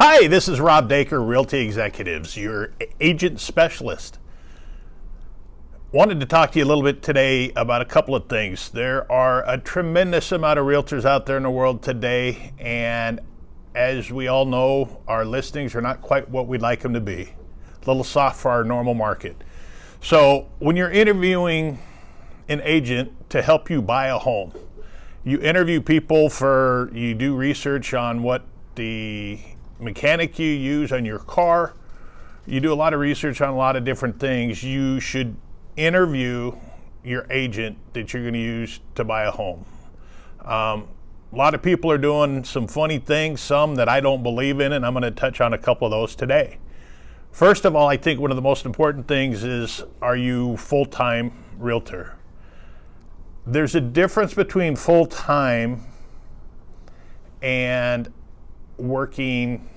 Hi, this is Rob Daiker, Realty Executives, your agent specialist. Wanted to talk to you a little bit today about a couple of things. There are a tremendous amount of realtors out there in the world today, and as we all know, our listings are not quite what we'd like them to be. A little soft for our normal market. So when you're interviewing an agent to help you buy a home, you interview people you do research on what the mechanic you use on your car. You do a lot of research on a lot of different things. You should interview your agent that you're going to use to buy a home. A lot of people are doing some funny things, some that I don't believe in, and I'm going to touch on a couple of those today. First of all, I think one of the most important things is, are you full-time realtor? There's a difference between full-time and working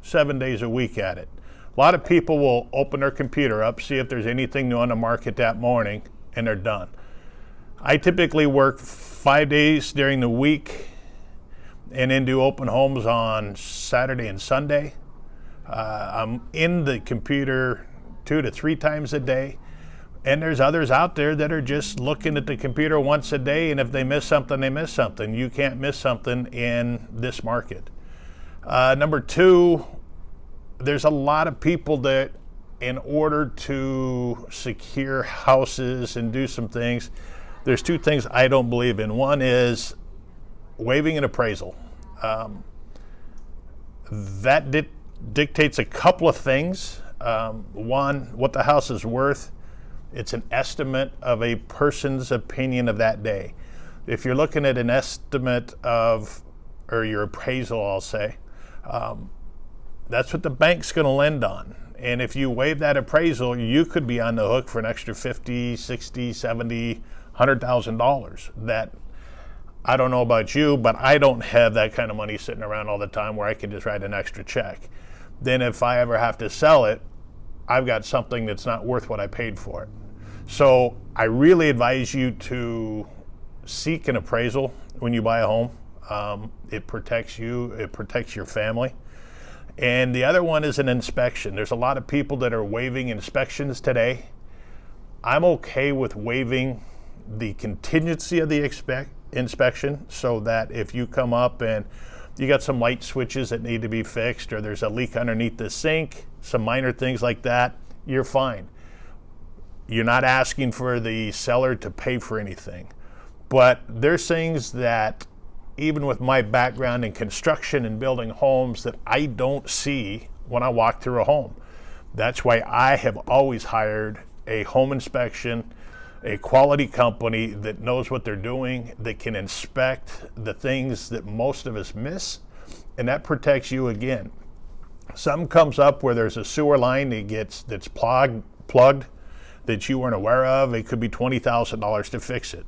7 days a week at it. A lot of people will open their computer up, see if there's anything new on the market that morning, and they're done. I typically work 5 days during the week and then do open homes on Saturday and Sunday. I'm in the computer 2 to 3 times a day. And there's others out there that are just looking at the computer once a day, and if they miss something, they miss something. You can't miss something in this market. Number two, there's a lot of people that, in order to secure houses and do some things, there's 2 things I don't believe in. One is waiving an appraisal. That dictates a couple of things. One, what the house is worth. It's an estimate of a person's opinion of that day. If you're looking at an estimate of, or your appraisal, I'll say, that's what the bank's going to lend on. And if you waive that appraisal, you could be on the hook for an extra $50,000, $60,000, $70,000, $100,000. That, I don't know about you, but I don't have that kind of money sitting around all the time where I can just write an extra check. Then if I ever have to sell it, I've got something that's not worth what I paid for it. So I really advise you to seek an appraisal when you buy a home. It protects you, it protects your family. And the other one is an inspection. There's a lot of people that are waiving inspections today. I'm okay with waiving the contingency of the inspection, so that if you come up and you got some light switches that need to be fixed, or there's a leak underneath the sink, some minor things like that, you're fine. You're not asking for the seller to pay for anything. But there's things that, even with my background in construction and building homes, that I don't see when I walk through a home. That's why I have always hired a home inspection, a quality company that knows what they're doing, that can inspect the things that most of us miss, and that protects you again. Something comes up where there's a sewer line that's plugged that you weren't aware of. It could be $20,000 to fix it.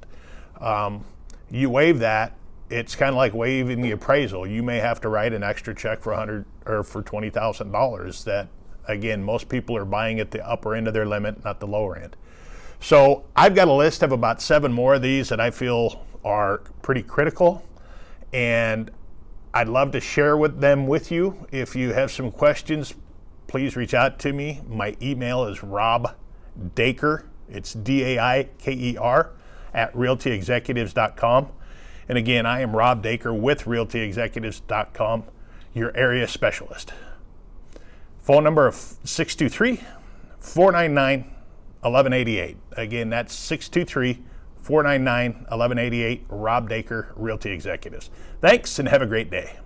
You waive that. It's kind of like waiving the appraisal. You may have to write an extra check for $20,000 that, again, most people are buying at the upper end of their limit, not the lower end. So I've got a list of about 7 more of these that I feel are pretty critical, and I'd love to share them with you. If you have some questions, please reach out to me. My email is robdaiker, it's Daiker, at realtyexecutives.com. And again, I am Rob Daiker with realtyexecutives.com, your area specialist. Phone number of 623-499-1188. Again, that's 623-499-1188, Rob Daiker, Realty Executives. Thanks, and have a great day.